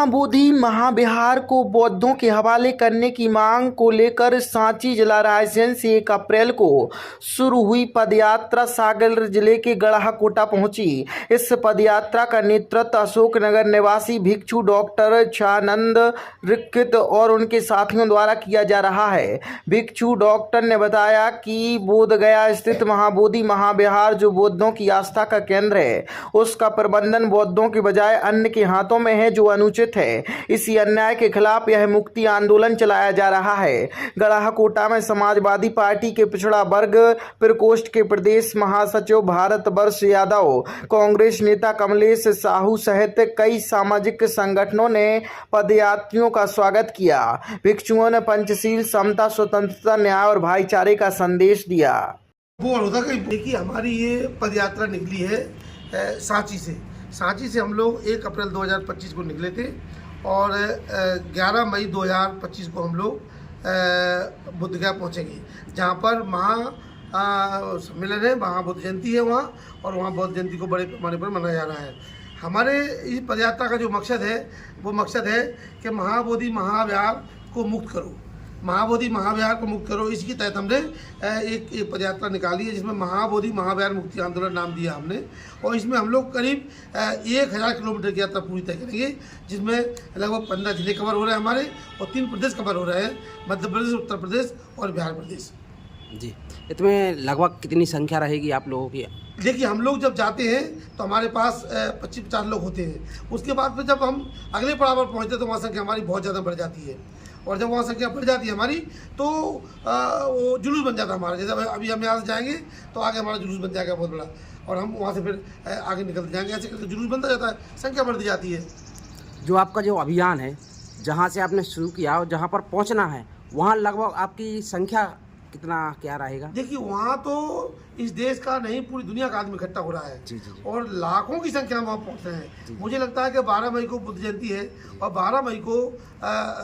महाबोधि महाविहार को बौद्धों के हवाले करने की मांग को लेकर सांची जिला रायसेन से 1 अप्रैल को शुरू हुई पदयात्रा सागर जिले के गढ़ाकोटा पहुंची। इस पदयात्रा का नेतृत्व अशोकनगर निवासी भिक्षु डॉक्टर छानंद रिक्कित और उनके साथियों द्वारा किया जा रहा है। भिक्षु डॉक्टर ने बताया कि बोधगया स्थित महाबोधि महाविहार जो बौद्धों की आस्था का केंद्र है, उसका प्रबंधन बौद्धों के बजाय अन्य के हाथों में है, जो अनुचित है। इसी अन्याय के खिलाफ यह मुक्ति आंदोलन चलाया जा रहा है। गढ़ाकोटा में समाजवादी पार्टी के पिछड़ा वर्ग प्रकोष्ठ के प्रदेश महासचिव भारत वर्ष यादव, कांग्रेस नेता कमलेश साहू सहित कई सामाजिक संगठनों ने पदयात्रियों का स्वागत किया। भिक्षुओं ने पंचशील, समता, स्वतंत्रता, न्याय और भाईचारे का संदेश दिया। देखिए, हमारी ये पदयात्रा निकली है सांची से हम लोग 1 अप्रैल 2025 को निकले थे और 11 मई 2025 को हम लोग बोधगया पहुँचेंगे, जहाँ पर सम्मेलन है, महाबौद्ध जयंती है वहाँ, और वहाँ बौद्ध जयंती को बड़े पैमाने पर मनाया जा रहा है। हमारे इस पदयात्रा का जो मकसद है वो मकसद है कि महाबोधि महाविहार को मुक्त करो, महाबोधि महाविहार को मुक्त करो। इसके तहत हमने एक पदयात्रा निकाली है, जिसमें महाबोधि महाविहार मुक्ति आंदोलन नाम दिया हमने, और इसमें हम लोग करीब 1000 किलोमीटर की यात्रा पूरी तय करेंगे, जिसमें लगभग 15 जिले कवर हो रहे हैं हमारे, और 3 प्रदेश कवर हो रहे हैं, मध्य प्रदेश, उत्तर प्रदेश और बिहार प्रदेश। जी, इसमें लगभग कितनी संख्या रहेगी आप लोगों की? देखिए, हम लोग जब जाते हैं तो हमारे पास 25-50 लोग होते हैं। उसके बाद फिर जब हम अगले पड़ाव पर पहुँचते हैं तो वहाँ संख्या हमारी बहुत ज़्यादा बढ़ जाती है, और जब वहाँ संख्या बढ़ जाती है हमारी तो वो जुलूस बन जाता है हमारा। जैसे अभी हम यहाँ से जाएंगे तो आगे हमारा जुलूस बन जाएगा बहुत बड़ा, और हम वहाँ से फिर आगे निकलते जाएंगे। ऐसे करके जुलूस बनता जाता है, संख्या बढ़ती जाती है। जो आपका जो अभियान है, जहाँ से आपने शुरू किया और जहाँ पर पहुँचना है, वहाँ लगभग आपकी संख्या कितना क्या रहेगा? देखिए, वहाँ तो इस देश का नहीं, पूरी दुनिया का आदमी इकट्ठा हो रहा है। जी, जी। और लाखों की संख्या में वहाँ पहुँच रहे हैं। मुझे लगता है कि 12 मई को बुद्ध जयंती है, और 12 मई को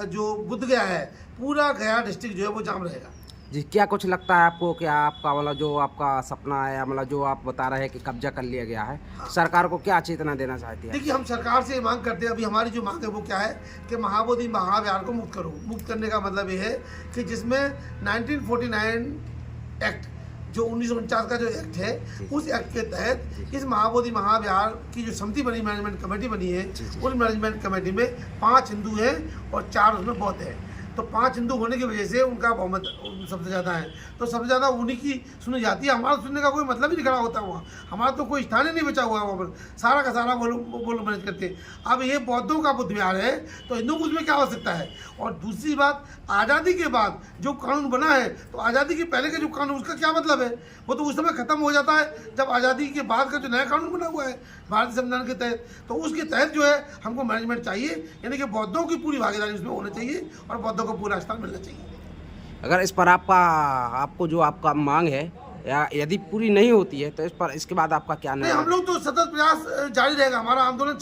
जो बुद्ध गया है, पूरा गया डिस्ट्रिक्ट जो है वो जाम रहेगा। जी, क्या कुछ लगता है आपको कि आपका मतलब जो आपका सपना है, मतलब जो आप बता रहे हैं कि कब्जा कर लिया गया है, सरकार को क्या चेतना देना चाहती है? देखिए, हम सरकार से मांग करते हैं, अभी हमारी जो मांग है वो क्या है कि महाबोधि महाविहार को मुक्त करो। मुक्त करने का मतलब ये है कि जिसमें 1949 एक्ट, जो 1949 का जो एक्ट है, उस एक्ट के तहत इस महाबोधि महाविहार की जो समिति बनी, मैनेजमेंट कमेटी बनी है, उस मैनेजमेंट कमेटी में 5 हिंदू हैं और 4 उसमें बौद्ध हैं। तो 5 हिंदू होने की वजह से उनका बहुमत सबसे ज़्यादा है, तो सबसे ज़्यादा उन्हीं की सुनी जाती है। हमारा सुनने का कोई मतलब ही नहीं खड़ा होता वहाँ, हमारा तो कोई स्थान ही नहीं बचा हुआ है वहाँ पर, सारा का सारा वो लोग मैनेज करते हैं। अब ये बौद्धों का बुद्ध विहार है तो हिंदू को उसमें क्या हो सकता है? और दूसरी बात, आज़ादी के बाद जो कानून बना है, तो आज़ादी के पहले का जो कानून, उसका क्या मतलब है? वो तो उस समय ख़त्म हो जाता है जब आज़ादी के बाद का जो नया कानून बना हुआ है भारतीय संविधान के तहत, तो उसके तहत जो है हमको मैनेजमेंट चाहिए, यानी कि बौद्धों की पूरी भागीदारी उसमें होनी चाहिए और बौद्धों को पूरा स्थान मिलना चाहिए। अगर इस पर आपको जो आपका मांग है, या यदि पूरी नहीं होती है, तो इसके बाद आपका क्या नहीं, हम लोग तो सतत प्रयास जारी रहेगा। हमारा आंदोलन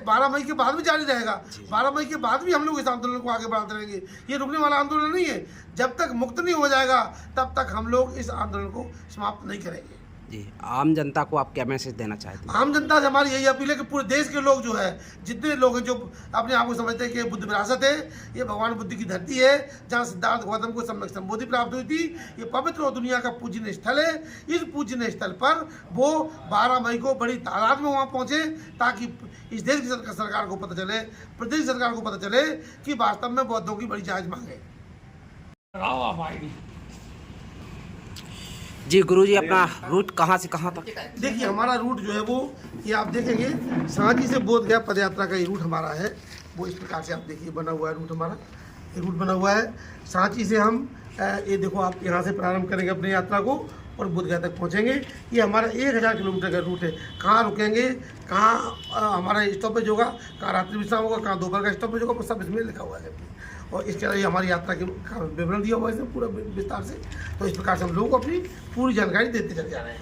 12 मई के बाद भी जारी रहेगा। 12 मई के बाद भी हम लोग इस आंदोलन को आगे बढ़ाते रहेंगे। ये रुकने वाला आंदोलन नहीं है। जब तक मुक्त नहीं हो जाएगा तब तक हम लोग इस आंदोलन को समाप्त नहीं करेंगे। जी, आम जनता को आप क्या मैसेज देना चाहते हैं? आम जनता से हमारी यही अपील है कि पूरे देश के लोग जो है, जितने लोग हैं जो अपने आप को समझते हैं कि बुद्ध विरासत है, ये भगवान बुद्ध की धरती है, जहाँ सिद्धार्थ गौतम को सम्यक संबोधि प्राप्त हुई थी, ये पवित्र और दुनिया का पूजनीय स्थल है। इस पूजनीय स्थल पर वो 12 मई को बड़ी तादाद में वहाँ पहुँचे, ताकि इस देश की सरकार को पता चले, प्रदेश सरकार को पता चले कि वास्तव में बौद्धों की बड़ी जांच मांगे। जी गुरुजी, अपना रूट कहाँ से कहाँ तक? देखिए, हमारा रूट जो है वो ये आप देखेंगे, सांची से बोधगया पदयात्रा का ये रूट हमारा है, वो इस प्रकार से आप देखिए बना हुआ है रूट हमारा। ये रूट बना हुआ है सांची से हम ये देखो, आप यहाँ से प्रारंभ करेंगे अपनी यात्रा को और बोधगया तक पहुँचेंगे। ये हमारा 1000 किलोमीटर का रूट है। कहाँ रुकेंगे, कहाँ हमारा स्टॉपेज होगा, कहाँ रात्रि विश्राम होगा, कहाँ दोपहर का स्टॉपेज होगा, सब इसमें लिखा हुआ है। और इसके अलावा हमारी यात्रा के विवरण दिया हुआ है इसमें पूरा विस्तार से। तो इस प्रकार से हम लोगों को अपनी पूरी जानकारी देते चले जा रहे हैं।